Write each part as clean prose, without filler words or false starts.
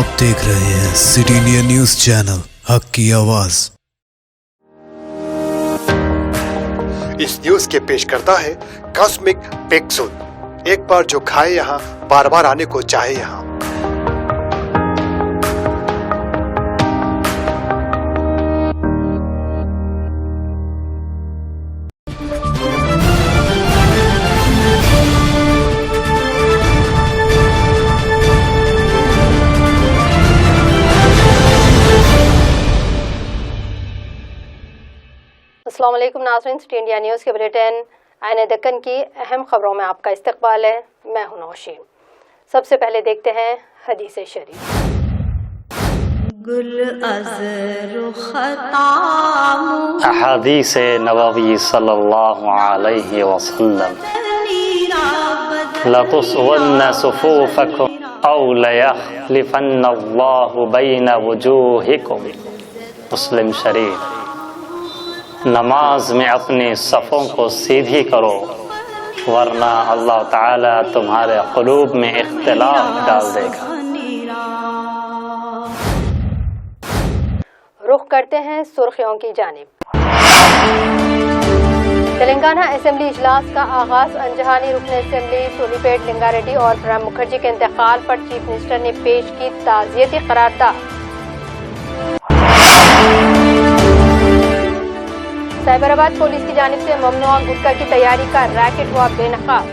آپ دیکھ رہے ہیں سٹی انڈیا نیوز چینل، حق کی آواز۔ اس نیوز کے پیش کرتا ہے کاسمک پیکسول، ایک بار جو کھائے یہاں بار بار آنے کو چاہے یہاں۔ السلام علیکم ناظرین، سٹی انڈیا نیوز کے بلیٹن عین دکن کی اہم خبروں میں آپ کا استقبال ہے۔ میں ہوں نوشین۔ سب سے پہلے دیکھتے ہیں حدیث شریف۔ احادیث نبوی صلی اللہ علیہ وسلم، لَتُصْوُنَّ صُفُوفَكُمْ أَوْ لَيَخْلِفَنَّ اللَّهُ بَيْنَ وُجُوهِكُمْ۔ مسلم شریف۔ نماز میں اپنی صفوں کو سیدھی کرو، ورنہ اللہ تعالی تمہارے قلوب میں اختلاف ڈال دے گا۔ رخ کرتے ہیں سرخیوں کی جانب۔ تلنگانہ اسمبلی اجلاس کا آغاز۔ انجہانی رکن اسمبلی سولی پیٹ لنگا ریڈی اور پرنب مکھرجی کے انتقال پر چیف منسٹر نے پیش کی تعزیتی قرارداد۔ سائبر آباد پولیس کی جانب سے ممنوعہ گٹکا کی تیاری کا ریکٹ ہوا بے نقاب۔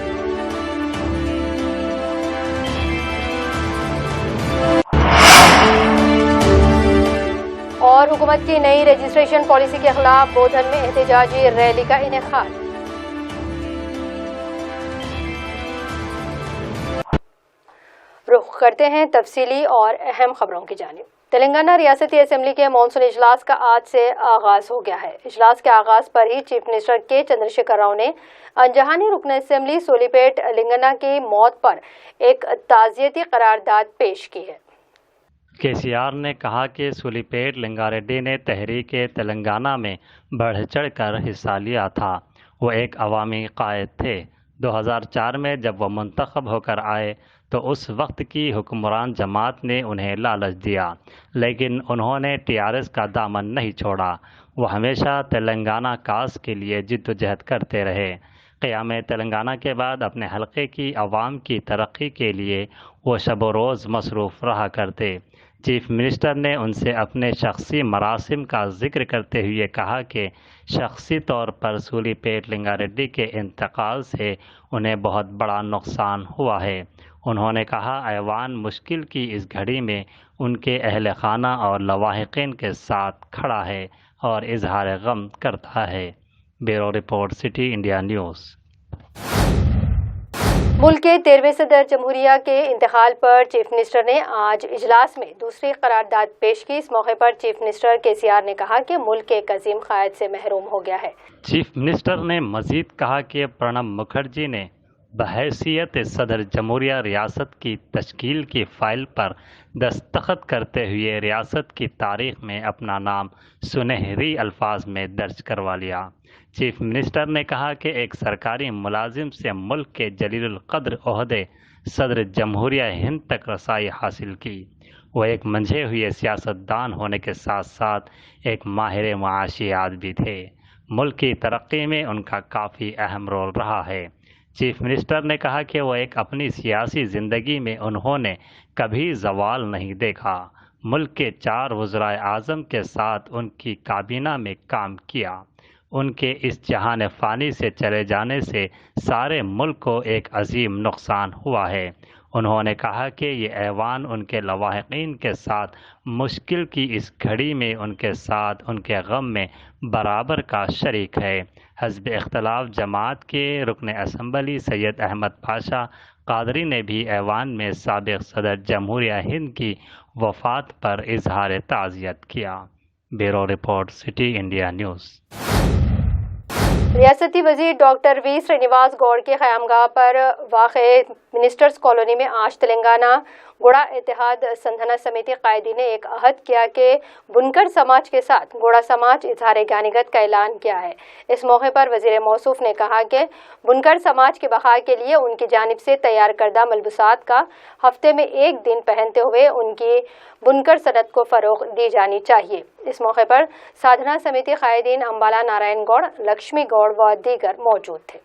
اور حکومت کی نئی رجسٹریشن پالیسی کے خلاف بودھن میں احتجاجی ریلی کا انعقاد۔ رخ کرتے ہیں تفصیلی اور اہم خبروں کی جانب۔ تلنگانہ ریاستی اسمبلی کے مانسون اجلاس کا آج سے آغاز ہو گیا ہے۔ اجلاس کے آغاز پر ہی چیف منسٹر کے چندرشیکھر راؤ نے انجہانی رکن اسمبلی سولی پیٹ لنگنا کی موت پر ایک تعزیتی قرارداد پیش کی ہے۔ کے سی آر نے کہا کہ سولی پیٹ لنگا ریڈی نے تحریک تلنگانہ میں بڑھ چڑھ کر حصہ لیا تھا۔ وہ ایک عوامی قائد تھے۔ 2004 میں جب وہ منتخب ہو کر آئے تو اس وقت کی حکمران جماعت نے انہیں لالچ دیا، لیکن انہوں نے ٹی آر ایس کا دامن نہیں چھوڑا۔ وہ ہمیشہ تلنگانہ کاز کے لیے جد و جہد کرتے رہے۔ قیام تلنگانہ کے بعد اپنے حلقے کی عوام کی ترقی کے لیے وہ شب و روز مصروف رہا کرتے۔ چیف منسٹر نے ان سے اپنے شخصی مراسم کا ذکر کرتے ہوئے کہا کہ شخصی طور پر سولی پیٹ لنگا ریڈی کے انتقال سے انہیں بہت بڑا نقصان ہوا ہے۔ انہوں نے کہا ایوان مشکل کی اس گھڑی میں ان کے اہل خانہ اور لواحقین کے ساتھ کھڑا ہے اور اظہار غم کرتا ہے۔ Bureau report, City India News. ملک کے 13ویں صدر جمہوریہ کے انتقال پر چیف منسٹر نے آج اجلاس میں دوسری قرارداد پیش کی۔ اس موقع پر چیف منسٹر کے سی آر نے کہا کہ ملک ایک عظیم قائد سے محروم ہو گیا ہے۔ چیف منسٹر نے مزید کہا کہ پرنب مکھرجی نے بحیثیت صدر جمہوریہ ریاست کی تشکیل کی فائل پر دستخط کرتے ہوئے ریاست کی تاریخ میں اپنا نام سنہری الفاظ میں درج کروا لیا۔ چیف منسٹر نے کہا کہ ایک سرکاری ملازم سے ملک کے جلیل القدر عہدے صدر جمہوریہ ہند تک رسائی حاصل کی۔ وہ ایک منجھے ہوئے سیاستدان ہونے کے ساتھ ساتھ ایک ماہر معاشیات بھی تھے۔ ملک کی ترقی میں ان کا کافی اہم رول رہا ہے۔ چیف منسٹر نے کہا کہ وہ ایک اپنی سیاسی زندگی میں انہوں نے کبھی زوال نہیں دیکھا۔ ملک کے 4 وزرائے اعظم کے ساتھ ان کی کابینہ میں کام کیا۔ ان کے اس جہان فانی سے چلے جانے سے سارے ملک کو ایک عظیم نقصان ہوا ہے۔ انہوں نے کہا کہ یہ ایوان ان کے لواحقین کے ساتھ مشکل کی اس گھڑی میں ان کے ساتھ ان کے غم میں برابر کا شریک ہے۔ حزب اختلاف جماعت کے رکن اسمبلی سید احمد پاشا قادری نے بھی ایوان میں سابق صدر جمہوریہ ہند کی وفات پر اظہار تعزیت کیا۔ Bureau report, City India news. ریاستی وزیر ڈاکٹر وی سرینیواس گوڑ کے قیامگاہ پر واقع منسٹرز کالونی میں آج تلنگانہ गोड़ा इत्तेहाद संधना समिति कायदीन ने एक अहद किया कि बुनकर समाज के साथ गोड़ा समाज इजहार गानीगत का ऐलान किया है। इस मौके पर वजीर मौसूफ ने कहा कि बुनकर समाज की बहाल के लिए उनकी जानिब से तैयार करदा मलबूसात का हफ्ते में एक दिन पहनते हुए उनकी बुनकर सनत को फरोग दी जानी चाहिए। इस मौके पर साधना समिति कायदीन अंबाला नारायण गौड़, लक्ष्मी गौड़ व दीगर मौजूद थे।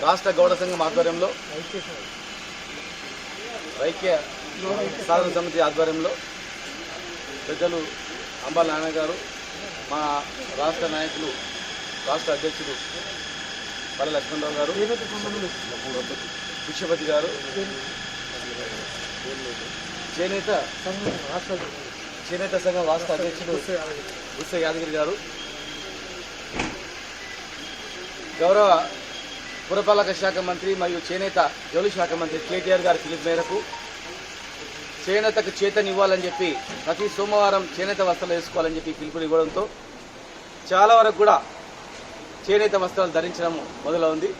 రాష్ట్ర గౌడ సంఘం ఆధ్వర్యంలో ఐక్య సాధన సమితి ఆధ్వర్యంలో పెద్దలు అంబాల నారాయణ గారు, మా రాష్ట్ర నాయకులు, రాష్ట్ర అధ్యక్షుడు పల్లె లక్ష్మణరావు గారు, విశ్వపతి గారు, చేనేత సంఘం రాష్ట్ర అధ్యక్షుడు బుస్స యాదగిరి గారు, గౌరవ పురపాలక శాఖ మంత్రి మరియు చేనేత జౌళి శాఖ మంత్రి కేటీఆర్ గారి పిలుపు మేరకు చేనేతకు చేతనివ్వాలని చెప్పి ప్రతి సోమవారం చేనేత వస్త్రాలు వేసుకోవాలని చెప్పి పిలుపుని ఇవ్వడంతో చాలా వరకు కూడా చేనేత వస్త్రాలు ధరించడం మొదలవుంది.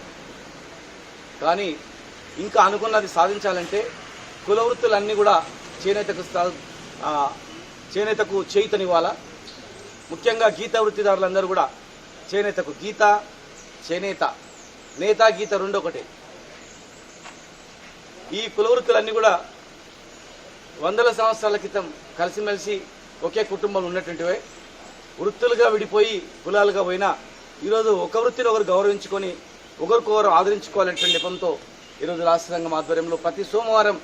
కానీ ఇంకా అనుకున్నది సాధించాలంటే కుల వృత్తులన్నీ కూడా చేనేతకు చేతనివ్వాలా. ముఖ్యంగా గీత వృత్తిదారులందరూ కూడా చేనేతకు గీత, చేనేత, నేత, గీత రెండు ఒకటే. ఈ కుల వృత్తులన్నీ కూడా వందల సంవత్సరాల క్రితం కలిసిమెలిసి ఒకే కుటుంబంలో ఉన్నటువంటివే. వృత్తులుగా విడిపోయి కులాలుగా పోయినా ఈరోజు ఒక వృత్తిని ఒకరు గౌరవించుకొని ఒకరికొకరు ఆదరించుకోవాలనేటువంటి నెపంతో ఈరోజు రాష్ట్ర సంఘం ఆధ్వర్యంలో ప్రతి సోమవారం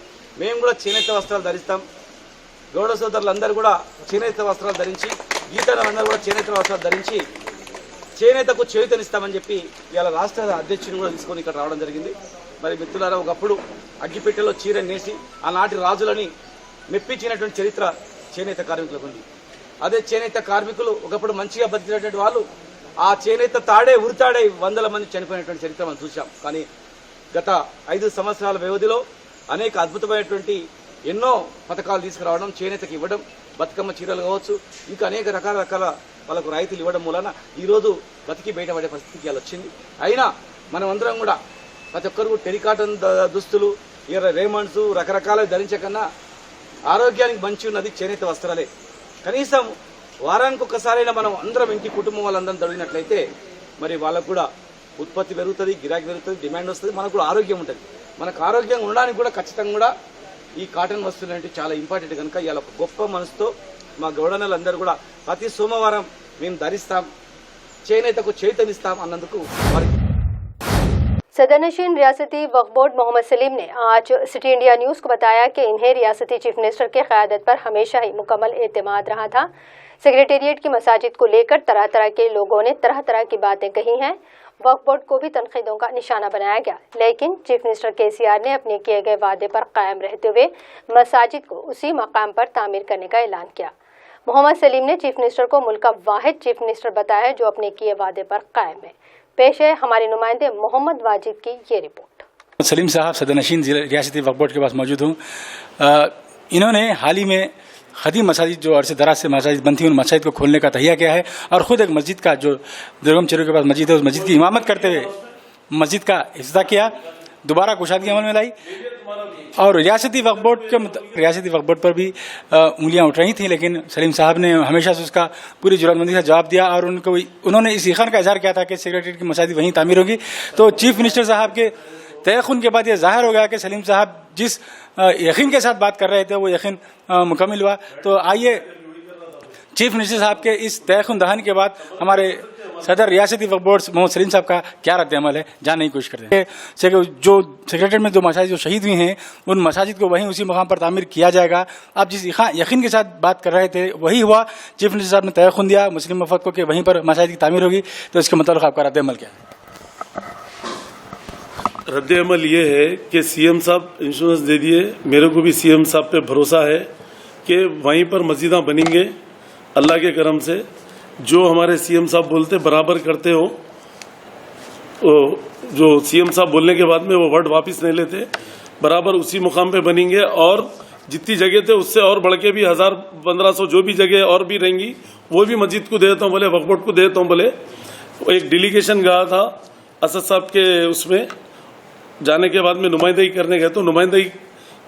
మేము కూడా చేనేత వస్త్రాలు ధరిస్తాం. గౌడ సోదరులందరూ కూడా చేనేత వస్త్రాలు ధరించి, గీతలందరూ కూడా చేనేత వస్త్రాలు ధరించి చేనేతకు చేయూతనిస్తామని చెప్పి ఇవాళ రాష్ట్ర అధ్యక్షుని కూడా తీసుకొని ఇక్కడ రావడం జరిగింది. మరి మిత్రులారా, ఒకప్పుడు అగ్గిపెట్టెలో చీర నేసి ఆనాటి రాజులని మెప్పించినటువంటి చరిత్ర చేనేత కార్మికులకు ఉంది. అదే చేనేత కార్మికులు ఒకప్పుడు మంచిగా బతికినటువంటి వాళ్ళు ఆ చేనేత తాడే ఉరితాడే వందల మంది చనిపోయినటువంటి చరిత్ర మనం చూసాం. కానీ గత 5 సంవత్సరాల వ్యవధిలో అనేక అద్భుతమైనటువంటి ఎన్నో పథకాలు తీసుకురావడం, చేనేతకి ఇవ్వడం, బతుకమ్మ చీరలు కావచ్చు, ఇంకా అనేక రకాల వాళ్ళకు రాయితీలు ఇవ్వడం మూలన ఈరోజు బతికి బయటపడే పరిస్థితికి వచ్చింది. అయినా మనం అందరం కూడా ప్రతి ఒక్కరు టెరికాటన్ దుస్తులు, రేమండ్స్ రకరకాల ధరించే కన్నా ఆరోగ్యానికి మంచి ఉన్నది చేనేత వస్త్రాలే. కనీసం వారానికి ఒక్కసారైనా మనం అందరం ఇంటి కుటుంబం వాళ్ళందరం తొడిగినట్లయితే మరి వాళ్ళకు కూడా ఉత్పత్తి పెరుగుతుంది, గిరాకీ పెరుగుతుంది, డిమాండ్ వస్తుంది, మనకు కూడా ఆరోగ్యం ఉంటుంది. మనకు ఆరోగ్యంగా ఉండడానికి కూడా ఖచ్చితంగా కూడా ఈ కాటన్ వస్తువులు అంటే చాలా ఇంపార్టెంట్ కనుక ఇలా గొప్ప మనసుతో మా గౌడనలందరూ కూడా ప్రతి సోమవారం మేము ధరిస్తాం, చేనేతకు చేతనిస్తాం అన్నందుకు सदनशीन रियासती वक्फ बोर्ड मोहम्मद सलीम ने आज सिटी इंडिया न्यूज़ को बताया कि इन्हें रियासती चीफ मिनिस्टर के क़यादत पर हमेशा ही मुकम्मल एतमाद रहा था। सेक्रेटेरिएट की मसाजिद को लेकर तरह तरह के लोगों ने तरह तरह की बातें कही हैं। वक्फ बोर्ड को भी तनकीदों का निशाना बनाया गया, लेकिन चीफ मिनिस्टर केसीआर ने अपने किए गए वादे पर कायम रहते हुए मसाजिद को उसी मकाम पर तामीर करने का ऐलान किया। मोहम्मद सलीम ने चीफ मिनिस्टर को मुल्क का वाहिद चीफ मिनिस्टर बताया जो अपने किए वादे पर कायम है। पेश है हमारे नुमाइंदे मोहम्मद वाजिद की ये रिपोर्ट। सलीम साहब सदनशीन रियासती वक्फ बोर्ड के पास मौजूद हूँ। इन्होंने हाल ही में खदीम मसाजिद जो अरसे दराज से मसाजिद बंद थी उन मसाजिद को खोलने का तहिया किया है और ख़ुद एक मस्जिद का जो दुर्गम चेरों के पास मस्जिद है उस मस्जिद की इमामत करते हुए मस्जिद का इफ्तिताह किया, दोबारा कुशादगी अमल में लाई। और रियासती वक्फ बोर्ड पर भी उंगलियां उठ रही थी, लेकिन सलीम साहब ने हमेशा से उसका पूरी जुर्मानबंदी से जवाब दिया और उन्होंने इस यकीन का इजहार किया था कि सेक्रेटरीट की मसाजिद वहीं तामीर होगी। तो चीफ मिनिस्टर साहब के तयखुन के बाद ये जाहिर हो गया कि सलीम साहब जिस यकीन के साथ बात कर रहे थे वो यकीन मुकम्मल हुआ। तो आइए चीफ मिनिस्टर साहब के इस तयखुन दहन के बाद हमारे सदर रियासती वक्फ बोर्ड मोहम्मद सलीम साहब का क्या रद्द अमल है जानने की कोशिश करते हैं। जो सेक्रेटरी में जो मसाजिद जो शहीद हुई हैं उन मसाजिद को वहीं उसी मकाम पर तामीर किया जाएगा। आप जिस यकीन के साथ बात कर रहे थे वही हुआ। चीफ मिनिस्टर साहब ने तयखुन दिया मुस्लिम वफद को कि वहीं पर मसाजिद की तामीर होगी। तो इसके मतलब आपका रद्द अमल क्या है? रद्द अमल ये है कि सीएम साहब इंश्योरेंस दे दिए, मेरे को भी सीएम साहब पे भरोसा है कि वहीं पर मस्जिदां बनेंगे। अल्लाह के करम से जो हमारे सीएम साहब बोलते बराबर करते हो, जो सीएम साहब बोलने के बाद में वो वर्ड वापस नहीं लेते, बराबर उसी मुकाम पे बनेंगे। और जितनी जगह थे उससे और बढ़ के भी 1000-1500 जो भी जगह और भी रहेंगी वो भी मस्जिद को दे देता हूँ बोले, वक्फ बोर्ड को दे देता हूँ बोले। एक डेलीगेशन गया था असद साहब के उसमें जाने के बाद में नुमाइंदगी करने गए, तो नुमाइंदगी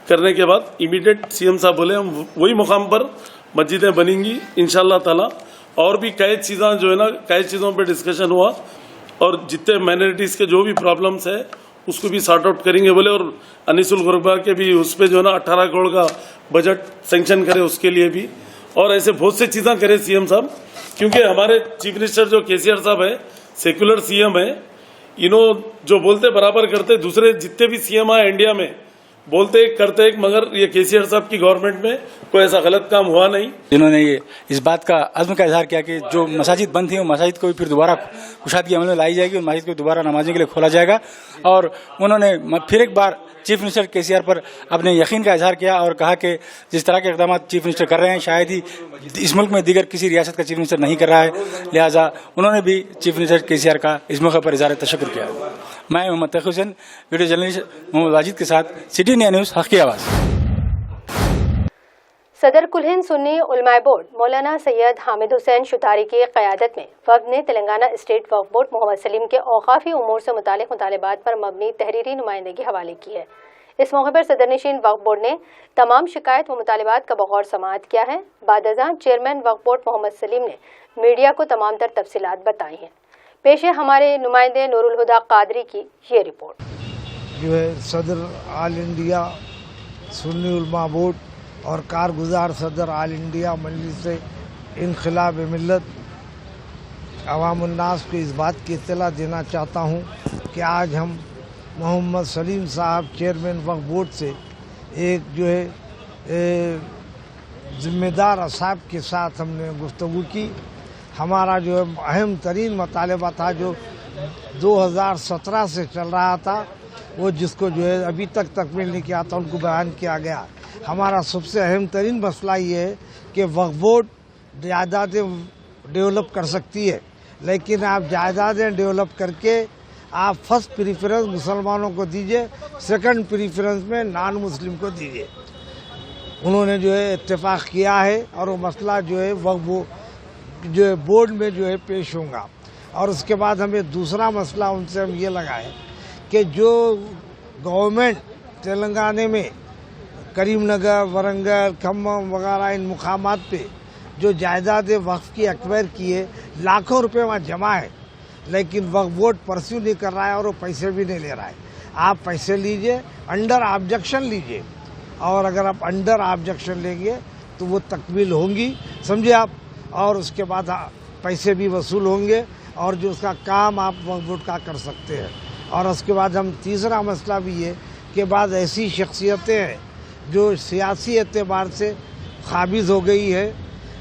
करने के बाद इमीडिएट सीएम साहब बोले हम वही मुकाम पर मस्जिदें बनेंगी इंशाल्लाह ताला। और भी कई चीज़ें जो है ना, कई चीज़ों पे डिस्कशन हुआ और जितने माइनॉरिटीज़ के जो भी प्रॉब्लम्स है उसको भी सॉर्ट आउट करेंगे बोले। और अनीसुल गुरबा के भी उस पर जो है ना 18 करोड़ का बजट सेंक्शन करे उसके लिए भी, और ऐसे बहुत सी चीज़ें करे सीएम साहब। क्योंकि हमारे चीफ मिनिस्टर जो केसीआर साहब है सेक्युलर सीएम है, इन्हों जो बोलते बराबर करते, दूसरे जितने भी सीएम आए इंडिया में बोलते करते, मगर ये केसीआर साहब की गवर्नमेंट में कोई ऐसा गलत काम हुआ नहीं। जिन्होंने ये इस बात का अज़्म का इजहार किया कि जो मसाजिद बंद थी वो मसाजिद को भी फिर दोबारा कुशादगी अमल में लाई जाएगी और मस्जिद को दोबारा नमाज़ों के लिए खोला जाएगा। और उन्होंने फिर एक बार चीफ मिनिस्टर केसीआर पर अपने यकीन का इजहार किया और कहा कि जिस तरह के इक़दाम चीफ मिनिस्टर कर रहे हैं शायद ही इस मुल्क में दीगर किसी रियासत का चीफ मिनिस्टर नहीं कर रहा है, लिहाजा उन्होंने भी चीफ मिनिस्टर केसीआर का इस मौके पर इजहार तशक्कुर किया। मैं मोहम्मद तकी हुसैन, वीडियो जर्नलिस्ट मोहम्मद वाजिद के साथ सिटी इंडिया न्यूज़ हक़ की आवाज़। सदर कुल हिंद सुन्नी उलमाए बोर्ड मौलाना सैयद हामिद हुसैन शुतारी की क़यादत में वफ़द ने तेलंगाना स्टेट वक्फ बोर्ड मोहम्मद सलीम के औक़ाफ़ी उमूर से मुतालिक मुतालबात पर मबनी तहरीरी नुमाइंदगी हवाले की है। इस मौके पर सदरनशीन वक्फ बोर्ड ने तमाम शिकायत व मुतालबात का बगौर समाअत किया है। बादअज़ां चेयरमैन वक्फ बोर्ड मोहम्मद सलीम ने मीडिया को तमाम तर तफसीलात बताई हैं। पेश है हमारे नुमाइंदे नूरुल हुदा कादरी की ये रिपोर्ट। जो है सदर ऑल इंडिया सुन्नी उलमा बोर्ड और कारगुजार सदर ऑल इंडिया मजलिस इनक़िलाब मिल्लत अवामुन्नास को इस बात की इत्तला देना चाहता हूँ कि आज हम मोहम्मद सलीम साहब चेयरमैन वक्फ बोर्ड से एक जो है ज़िम्मेदार असाब के साथ हमने गुफ्तगू की। हमारा जो है अहम तरीन मुतालबा था जो 2017 से चल रहा था, वो जिसको जो है अभी तक तकमील नहीं किया था, उनको बयान किया गया। हमारा सबसे अहम तरीन मसला ये है कि वक्फ बोर्ड जायदादें डेवलप कर सकती है, लेकिन आप जायदादें डेवलप करके आप फर्स्ट प्रीफरेंस मुसलमानों को दीजिए, सेकंड प्रीफरेंस में नॉन मुस्लिम को दीजिए। उन्होंने जो है इत्तेफाक किया है और वो मसला जो है वक्फ जो है बोर्ड में जो है पेश होगा। और उसके बाद हमें दूसरा मसला उनसे हम ये लगाए कि जो गवर्नमेंट तेलंगाना में करीमनगर, वरंगल, खम्मम वगैरह इन मुकामात पे जो जायदाद वक्फ की एक्वायर की है, लाखों रुपए वहाँ जमा है, लेकिन वक्फ बोर्ड परस्यू नहीं कर रहा है और वो पैसे भी नहीं ले रहा है। आप पैसे लीजिए, अंडर ऑब्जेक्शन लीजिए, और अगर आप अंडर ऑब्जेक्शन लेंगे तो वो तकमील होंगी, समझे आप, और उसके बाद पैसे भी वसूल होंगे और जो उसका काम आप वक्फ बोर्ड का कर सकते हैं। और उसके बाद हम तीसरा मसला भी है कि बाद ऐसी शख्सियतें हैं जो सियासी एतबार से काबिज हो गई है,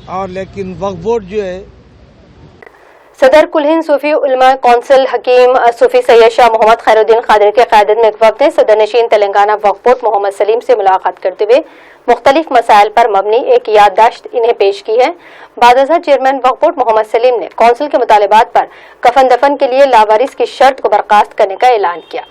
और लेकिन वक्फ बोर्ड जो है सदर कुल हिंद सूफी उलमा कौंसिल हकीम सूफी सैयद शाह मोहम्मद खैरुद्दीन कादरी की क़यादत में एक वफ़द ने सदरनशीन तेलंगाना वक्फ बोर्ड मोहम्मद सलीम से मुलाकात करते हुए मुख्तलिफ मसाइल पर मबनी एक याददाश्त इन्हें पेश की है। बादअज़ां चेयरमैन वक्फ बोर्ड मोहम्मद सलीम ने कौंसिल के मुतालबात पर कफन दफन के लिए लावारिस की शर्त को बर्खास्त करने का ऐलान किया।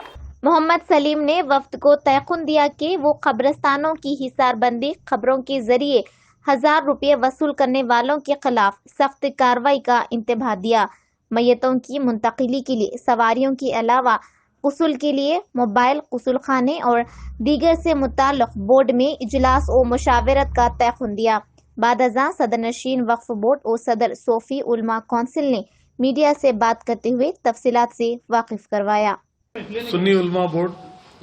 मोहम्मद सलीम ने वफ्द को तयक़ुन दिया कि वो कब्रिस्तानों की हिसारबंदी, खबरों के जरिए 1000 रुपये वसूल करने वालों के खिलाफ सख्त कार्रवाई का इंतबाह दिया। मैयतों की मुंतकिली के लिए सवारियों के अलावा गुस्ल के लिए मोबाइल गुस्ल खाने और दीगर से मुताल्लिक़ बोर्ड में इजलास और मुशावरत का तयक़ुन दिया। बादअज़ां सदरनशीन वक्फ बोर्ड और सदर सूफी उलमा कौंसिल ने मीडिया से बात करते हुए तफसीलात से वाकिफ करवाया। सुन्नी उलमा बोर्ड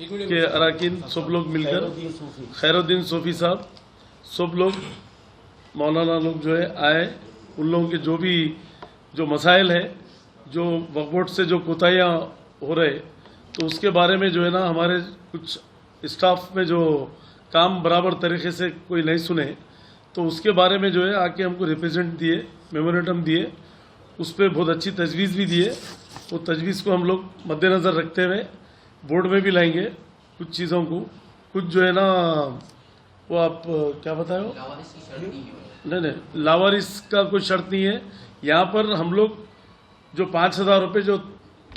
के अरकान सब लोग मिलकर खैरुद्दीन सूफी साहब सब लोग मौलाना लोग जो है आए, उन लोगों के जो भी जो मसाइल है, जो वक्फ बोर्ड से जो कोताहियाँ हो रहे, तो उसके बारे में जो है ना हमारे कुछ स्टाफ में जो काम बराबर तरीके से कोई नहीं सुने, तो उसके बारे में जो है आके हमको रिप्रेजेंट दिए, मेमोरेंडम दिए, उस पर बहुत अच्छी तजवीज़ भी दिए। वो तजवीज़ को हम लोग मद्देनज़र रखते हुए बोर्ड में भी लाएंगे कुछ चीज़ों को। कुछ जो है ना वो आप क्या बताए हो, नहीं लावारिस का कोई शर्त नहीं है। यहाँ पर हम लोग जो 5000 रुपये जो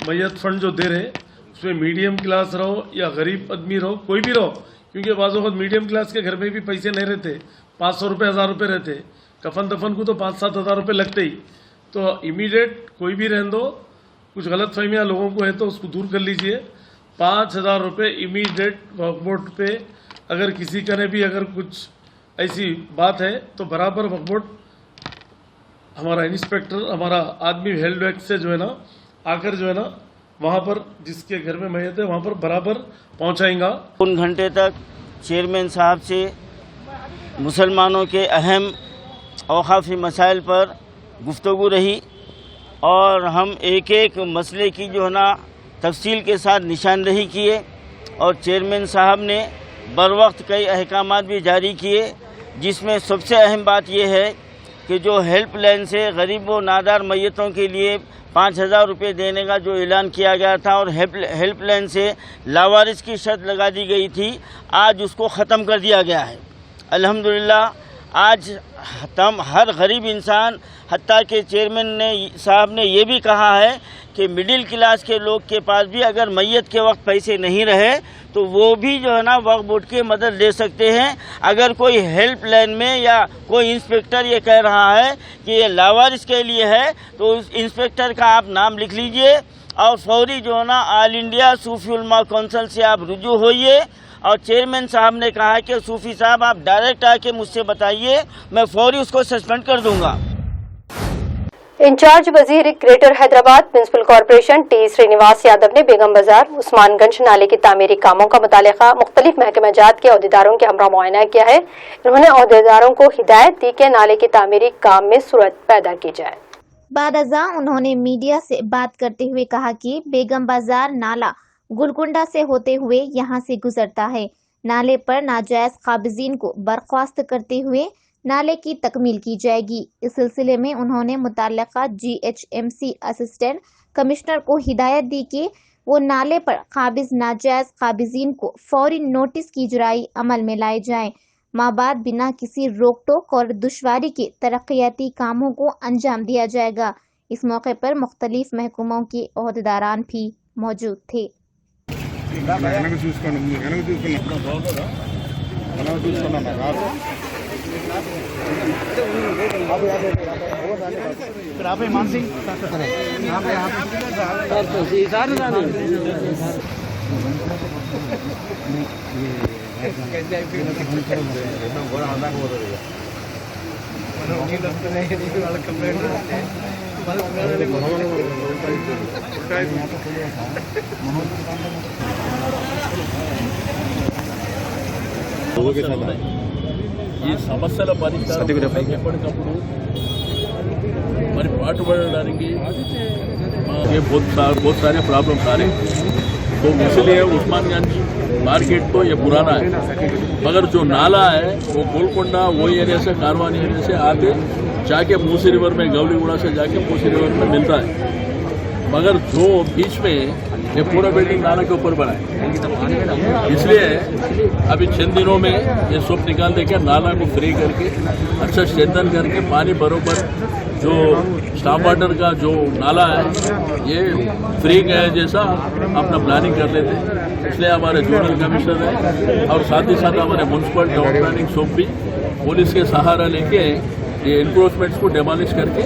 मैयत फंड जो दे रहे, उसमें मीडियम क्लास रहो या गरीब आदमी रहो, कोई भी रहो, क्योंकि बाज़ वक़्त मीडियम क्लास के घर में भी पैसे नहीं रहते, 500 रुपये 1000 रुपये रहते, कफन दफन को तो 5-7 हज़ार रुपये लगते ही। तो इमीडिएट कोई भी रहने दो, कुछ गलत फहमियाँ लोगों को है तो उसको दूर कर लीजिए। 5,000 रुपये इमीडिएट वक्फ बोर्ड पे अगर किसी का ने भी अगर कुछ ऐसी बात है तो बराबर वक्फ बोर्ड हमारा इंस्पेक्टर हमारा आदमी हेल्थ वैक्स से जो है ना आकर जो है ना वहाँ पर जिसके घर में मैयत है वहाँ पर बराबर पहुँचाएंगा। 3 घंटे तक चेयरमैन साहब से मुसलमानों के अहम औकाफी मसाइल पर गुफ्तगू रही और हम एक एक मसले की जो है ना तफसील के साथ निशानदही किए और चेयरमैन साहब ने बर वक्त कई अहकामात भी जारी किए, जिसमें सबसे अहम बात यह है कि जो हेल्प लाइन से गरीब व नादार मैयतों के लिए 5,000 रुपये देने का जो ऐलान किया गया था और हेल्प लाइन से लावारिस की शर्त लगा दी गई थी, आज उसको ख़त्म कर दिया गया है। अल्हम्दुलिल्लाह आज हर गरीब इंसान, हत्ता के चेयरमैन साहब ने ये भी कहा है कि मिडिल क्लास के लोग के पास भी अगर मैयत के वक्त पैसे नहीं रहे तो वो भी जो है ना वक्फ बोर्ड की मदद ले सकते हैं। अगर कोई हेल्प लाइन में या कोई इंस्पेक्टर ये कह रहा है कि ये लावारिस के लिए है तो उस इंस्पेक्टर का आप नाम लिख लीजिए और फौरी जो है ना ऑल इंडिया सूफी उलमा काउंसिल से आप रुजू होइए। और चेयरमैन साहब ने कहा कि सूफी साहब आप डायरेक्ट आके मुझसे बताइए, मैं फौरी उसको सस्पेंड कर दूंगा। इंचार्ज वजीर Greater Hyderabad municipal corporation T Srinivas Yadav ने बेगम बाजार उस्मानगंज नाले की तामीरी कामों का मुतालिका मुख्तलिफ महकमा जात के अहदेदारों के हमरा मुआयना किया है। इन्होंने अहदेदारों को हिदायत दी कि नाले की तामीरी काम में सूरत पैदा की जाए। बाद अज़ा उन्होंने मीडिया से बात करते हुए कहा कि बेगम बाजार नाला गुलकुंडा से होते हुए यहाँ से गुजरता है। नाले पर नाजायज काबिजीन को बर्खास्त करते हुए नाले की तकमील की जाएगी। इस सिलसिले में उन्होंने मुताल्लिका GHMC असिस्टेंट कमिश्नर को हिदायत दी कि वो नाले पर काबिज नाजायज काबिजीन को फौरी नोटिस की इजराई अमल में लाए जाएं। माबाद बिना किसी रोक टोक और दुश्वारी के तरक्याती कामों को अंजाम दिया जाएगा। इस मौके पर मुख्तलिफ महकमों के अहदेदारान भी मौजूद थे। ఈ సమస్యల పరిష్కారం ఎప్పటికప్పుడు మరి పాటుపడడానికి ये बहुत सारे प्रॉब्लम्स आ रहे हैं, तो इसलिए उस्मानगंज मार्केट तो ये पुराना है, मगर जो नाला है वो गोलकोंडा वो एरिया से कारवानी एरिया से आके जाके मूसी रिवर में गवलीगुड़ा से जाके मूसी रिवर में मिलता है, मगर जो बीच में ये पूरा बिल्डिंग नाला के ऊपर बना है, इसलिए अभी चंद दिनों में ये सब निकाल देके नाला को फ्री करके अच्छा स्ट्रेंथन करके पानी बरोबर जो स्टॉप वाटर का जो नाला है ये फ्री गया जैसा अपना प्लानिंग कर लेते हैं। इसलिए हमारे जोनल कमिश्नर है और साथ ही साथ हमारे म्यूनसिपल टाउन प्लानिंग सोप भी पुलिस के सहारा लेके ये इंक्रोचमेंट्स को डेमोलिश करके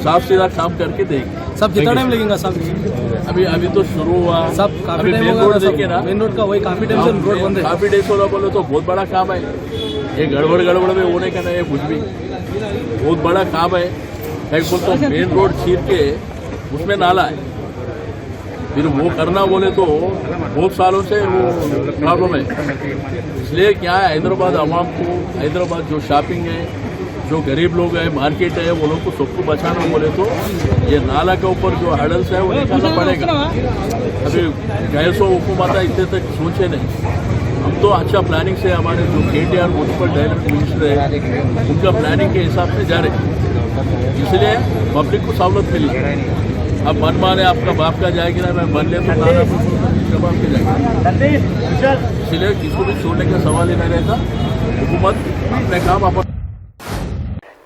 साफ सीधा काम करके देंगे। सब कितना टाइम लगेगा सब? अभी तो शुरू हुआ सब काफी टाइम मेन रोड देखिए ना, मेन रोड का वही काफी टाइम से रोड बंद है। काफी डेज हो रहा बोले तो बहुत बड़ा काम है ये, गड़बड़ में होने का नहीं है कुछ भी, बहुत बड़ा काम है। एक बोल तो मेन रोड चीर के उसमें नाला है, फिर वो करना बोले तो बहुत सालों से वो प्रॉब्लम है। इसलिए क्या है हैदराबाद आवाम को, हैदराबाद जो शॉपिंग है, जो गरीब लोग हैं, मार्केट है, वो लोग को सबको बचाना बोले तो ये नाला के ऊपर जो हर्डल्स है वो निकालना पड़ेगा। अभी गैसो हुकूमत इतने तक सोचे नहीं, हम तो अच्छा प्लानिंग से हमारे जो KTR म्यूनसिपल डायरेक्टर मिनिस्टर है उनका प्लानिंग के हिसाब से जा रहे, इसलिए पब्लिक को सहूलत मिली। अब मन माने आपका बाप का जाएगी ना, मैं बन ले तो नाला जवाब के जाएगा, इसलिए किसी को भी छोड़ने का सवाल ही नहीं रहता। हुकूमत अपने काम अपन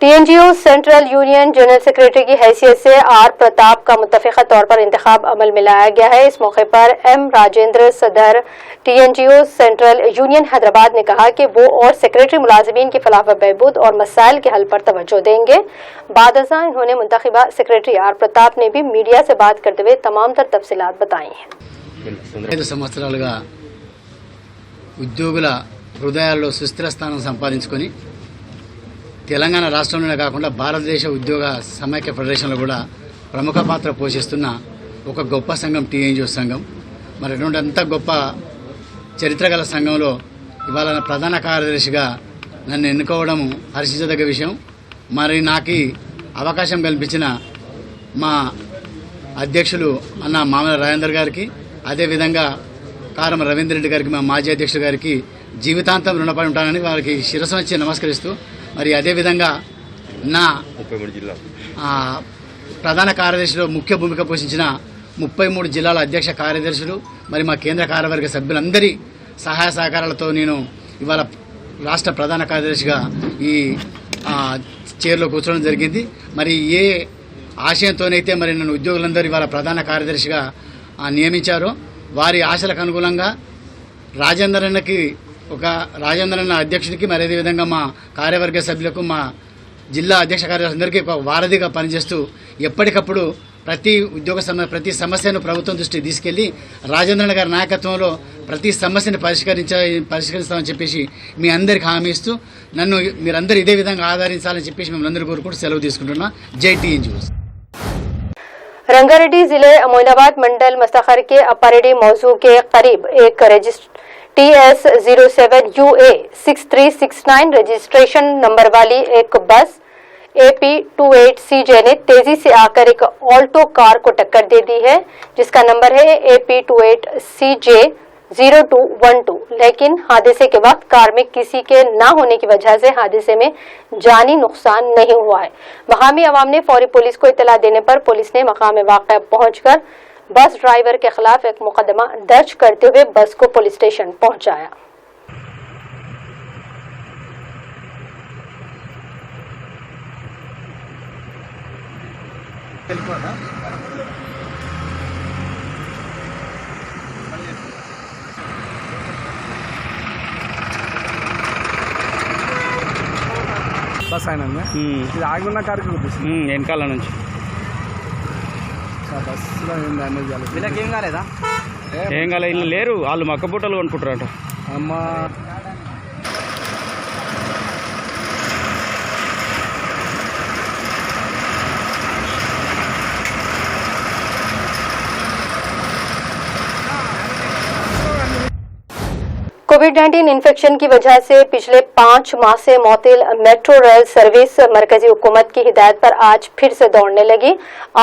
TNGO central union general secretary की हैसियत से आर प्रताप का मुत्तफ़िक़ा तौर पर इंतखाब अमल में लाया गया है। इस मौके पर M राजेंद्र सदर TNGO सेंट्रल यूनियन हैदराबाद ने कहा कि वो और सेक्रेटरी मुलाजिमीन की फलाह व बहबूद और मसाइल के हल पर तवज्जो देंगे। बाद अज़ां इन्होंने मुंतखबा सेक्रेटरी आर प्रताप ने भी मीडिया से बात करते हुए तमाम तर तफसीलात बताई हैं। 5 సంవత్సరాలుగా ఉద్యోగుల హృదయాల్లో సుస్థిర స్థానం సంపాదించుకొని తెలంగాణ రాష్ట్రంలోనే కాకుండా భారతదేశ ఉద్యోగ సమైక్య ఫెడరేషన్లో కూడా ప్రముఖ పాత్ర పోషిస్తున్న ఒక గొప్ప సంఘం టీఎన్జిఓ సంఘం. మరి అటువంటి అంత గొప్ప చరిత్ర గల సంఘంలో ఇవాళ ప్రధాన కార్యదర్శిగా నన్ను ఎన్నుకోవడం హర్షించదగ్గ విషయం. మరి నాకు అవకాశం కల్పించిన మా అధ్యక్షులు అన్న మామల రాజేందర్ గారికి, అదేవిధంగా కారం రవీందర్ రెడ్డి గారికి, మా మాజీ అధ్యక్షుడు గారికి జీవితాంతం రుణపడి ఉంటానని వారికి శిరస్సు వచ్చి నమస్కరిస్తూ, మరి అదేవిధంగా నా ప్రధాన కార్యదర్శిలో ముఖ్య భూమిక పోషించిన 33 జిల్లాల అధ్యక్ష కార్యదర్శులు, మరి మా కేంద్ర కార్యవర్గ సభ్యులందరి సహాయ సహకారాలతో నేను ఇవాళ రాష్ట్ర ప్రధాన కార్యదర్శిగా ఈ చైర్లో కూర్చోవడం జరిగింది. మరి ఏ ఆశయంతోనైతే మరి నన్ను ఉద్యోగులందరూ ఇవాళ ప్రధాన కార్యదర్శిగా నియమించారో వారి ఆశలకు అనుగుణంగా రాజేందర్ అన్న అధ్యక్షుడికి, మరి అదేవిధంగా మా కార్యవర్గ సభ్యులకు, మా జిల్లా అధ్యక్ష కార్యదర్శులందరికీ ఒక వారధిగా పనిచేస్తూ ఎప్పటికప్పుడు ప్రతి సమస్యను ప్రభుత్వం దృష్టికి తీసుకెళ్లి రాజేంద్రన్ గారి నాయకత్వంలో ప్రతి సమస్యను పరిష్కరిస్తామని చెప్పేసి మీ అందరికి హామీ ఇస్తూ నన్ను మీరందరూ ఇదే విధంగా ఆదరించాలని చెప్పేసి మిమ్మల్ని అందరూ కోరుకుంటూ సెలవు తీసుకుంటున్నా. జై టీఎన్జిఓ. रंगारेड्डी जिले मोइनाबाद मंडल मस्तखर के अपरेडी मौजू के करीब एक TS 07UA 6369 रजिस्ट्रेशन नंबर वाली एक बस AP28CJ ने तेजी से आकर एक ऑल्टो कार को टक्कर दे दी है, जिसका नंबर है AP28CJ 0212। लेकिन हादसे के वक्त कार में किसी के न होने की वजह से हादसे में जानी नुकसान नहीं हुआ है। मकामी अवाम ने फौरी पुलिस को इत्तला देने पर पुलिस ने मकाम वाक़या पहुंचकर बस ड्राइवर के खिलाफ एक मुकदमा दर्ज करते हुए बस को पुलिस स्टेशन पहुंचाया। బస్ అయినా ఇది ఆగి ఉన్న కారుకి గుర్తిస్తుంది వెనకాల నుంచి. బస్సులో ఏం డ్యామేజ్ కాలేదు. వీళ్ళకి ఏం కాలేదా? ఏం కాలేదు. ఇల్లు లేరు, వాళ్ళు మక్క బుట్టలు కొనుక్కుంటారట. అమ్మ कोविड-19 इन्फेक्शन की वजह से पिछले 5 माह से मौतिल मेट्रो रेल सर्विस मरकजी हुकूमत की हिदायत पर आज फिर से दौड़ने लगी।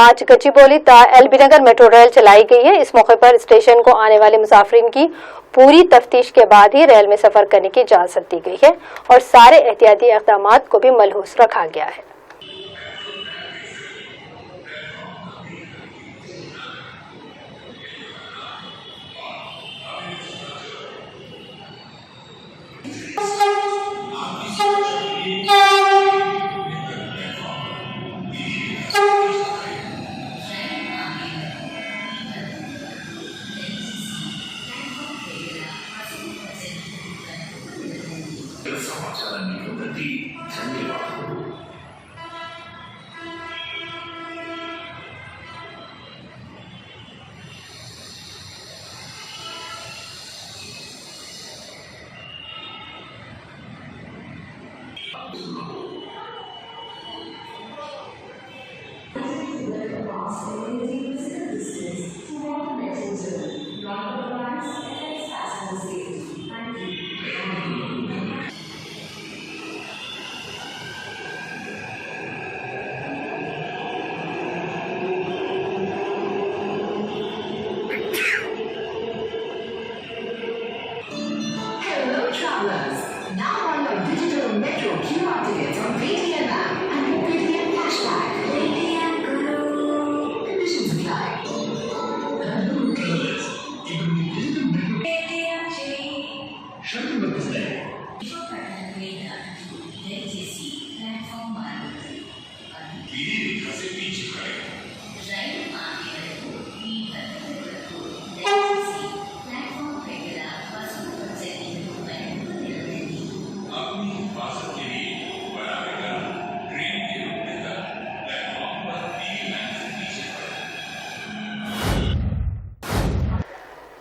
आज गच्चीबौली ता एलबी नगर मेट्रो रेल चलाई गई है। इस मौके पर स्टेशन को आने वाले मुसाफिरीन की पूरी तफ्तीश के बाद ही रेल में सफर करने की इजाजत दी गई है और सारे एहतियाती इक़दाम को भी मलहूस रखा गया है। Now on your digital Metro QR tickets,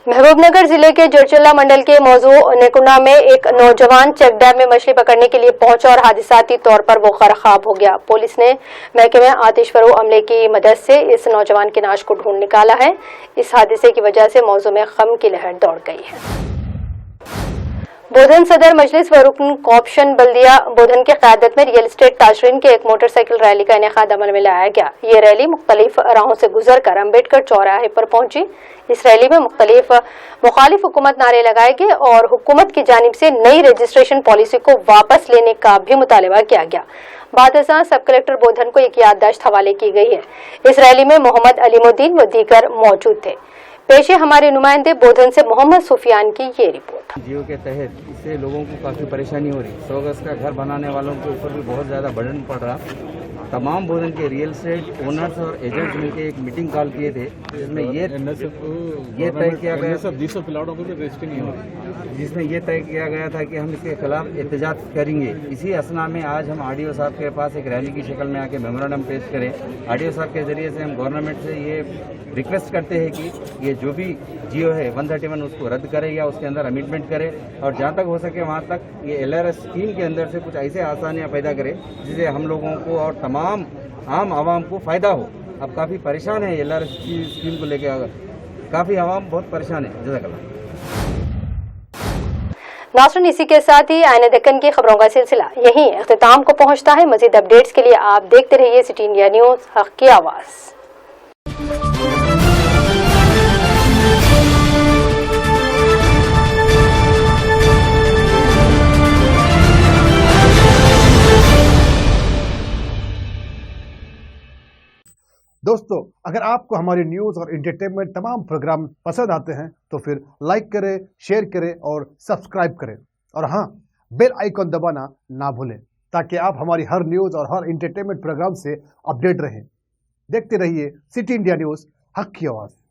Mahbubnagar जिले के जड़चल्ला मंडल के मौजू नेकुना में एक नौजवान चेक डैम में मछली पकड़ने के लिए पहुंचा और हादसाती तौर पर वो गरकाब हो गया। पुलिस ने महकमे आतिशफरो अमले की मदद से इस नौजवान की नाश को ढूंढ निकाला है। इस हादसे की वजह से मौजू में गम की लहर दौड़ गई है। बोधन सदर मजलिस व रुकन कॉर्पोरेशन बल्दिया बोधन की क़यादत में रियल एस्टेट ताजरीन के एक मोटरसाइकिल रैली का इनेकाद अमल में लाया गया। ये रैली मुख्तलिफ राहों से गुजरकर अम्बेडकर चौराहे पर पहुंची। इस रैली में मुखालिफ हुकूमत नारे लगाए गए और हुकूमत की जानिब से नई रजिस्ट्रेशन पॉलिसी को वापस लेने का भी मुतालबा किया गया। बादशाह सब कलेक्टर बोधन को एक याददाश्त हवाले की गई है। इस रैली में मोहम्मद अलीमुद्दीन व दीगर मौजूद थे। पेश है हमारे नुमाइंदे बोधन से मोहम्मद सुफियान की ये रिपोर्ट। जियो के तहत इससे लोगों को काफ़ी परेशानी हो रही। 100 गज का घर बनाने वालों के ऊपर भी बहुत ज़्यादा बर्डन पड़ रहा। तमाम बोधन के रियल एस्टेट ओनर्स और एजेंट्स मिलकर एक मीटिंग कॉल किए थे, जिसमें ये तय किया गया जिसमें ये तय किया गया था कि हम इसके खिलाफ एहतजाज करेंगे। इसी असना में आज हम आरडीओ साहब के पास एक रैली की शक्ल में आके मेमोरेंडम पेश करें। आरडीओ साहब के जरिए से हम गवर्नमेंट से ये रिक्वेस्ट करते हैं कि ये जो भी जियो है 131 उसको रद्द करे या उसके अंदर अमेंडमेंट करे और जहाँ तक हो सके वहाँ तक ये LRS स्कीम के अंदर से कुछ ऐसे आसानियाँ पैदा करे जिससे हम लोगों को और तमाम आम आवाम को फ़ायदा हो। अब काफ़ी परेशान है LRS स्कीम को लेकर, काफ़ी आवाम बहुत परेशान है। जज़ाकल्लाह। नाज़रीन, इसी के साथ ही आईने दक्कन की खबरों का सिलसिला यहीं इख्तिताम को पहुंचता है। मज़ीद अपडेट्स के लिए आप देखते रहिए सिटी इंडिया न्यूज़, हक़ की आवाज़। दोस्तों, अगर आपको हमारी न्यूज़ और एंटरटेनमेंट तमाम प्रोग्राम पसंद आते हैं तो फिर लाइक करें, शेयर करें और सब्सक्राइब करें। और हाँ, बेल आइकन दबाना ना भूलें ताकि आप हमारी हर न्यूज़ और हर एंटरटेनमेंट प्रोग्राम से अपडेट रहें। देखते रहिए सिटी इंडिया न्यूज़, हक़ की आवाज़।